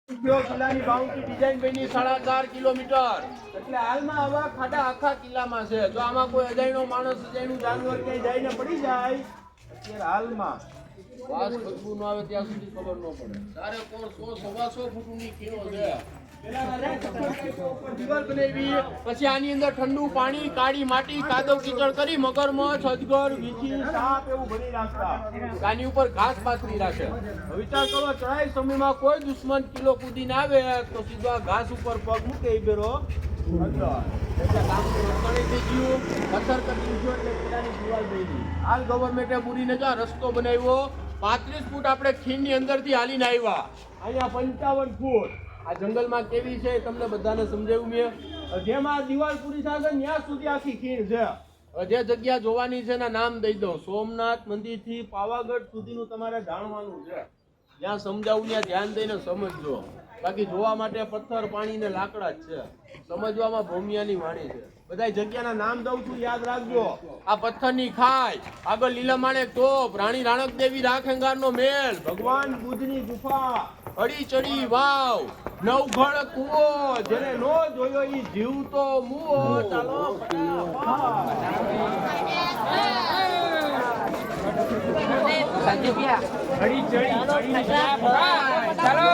કિલ્લાની boundary design બની 4.5 kilometre એટલે હાલમાં આવા ખાડા આખા કિલ્લામાં છે. જો આમાં કોઈ અજાણ્યો માણસ અજાણ્યું જાનવર ક્યાંય જઈને પડી જાય અત્યારે હાલમાં વાસ ખુશ્બુ ન આવે ત્યાં સુધી ખબર ન પડે. તારે કોણ 100-125 ફૂટની કિલો છે. દિવાલ બનાવી પછી આની અંદર ઠંડુ પાણી કાળી માટી કાદવ કીચડ કરી મગરમચ્છ અજગર વીછી સાપ એવું ભરી રાખતા. આની ઉપર ઘાસ પાથરી રાખે. વિચાર કરો ચડાઈ સમયમાં કોઈ દુશ્મન કિલો કૂદીને આવે તો સીધો આ ઘાસ ઉપર પગ મૂકે એ બેરો હાલ ગવર્મેન્ટે પૂરીને રસ્તો બનાવ્યો 35 ફૂટ આપણે ખીણની અંદરથી હાલીને આવ્યા. અહીંયા 55 ફૂટ. આ જંગલમાં કેવી છે તમને બધાને સમજાવ્યું મેં. જેમાં દિવાલ પૂરી થશે ત્યાં સુધી આખી ખીણ છે. જે જગ્યા જોવાની છે એના નામ દઈ દો. સોમનાથ મંદિર થી પાવાગઢ સુધીનું તમારે જાણવાનું છે. જ્યાં સમજાવું ત્યાં ધ્યાન દઈને સમજજો. બાકી જોવા માટે પથ્થર પાણી ને લાકડા જ છે. સમજવામાં ભૂમિયાની વાણી છે. બધા જગ્યાના નામ દઉં છું યાદ રાખજો. આ પથ્થરની ખાઈ, આગળ લીલા માણેક તોપ, રાણી રાણક દેવી રાખેંગારનો મેલ, ભગવાન બુદ્ધની ગુફા, અડી ચડી વાવ, નવઘણ કુવો, જેને નો જોયો ઈ જીવતો મુઓ. ચાલો ચાલો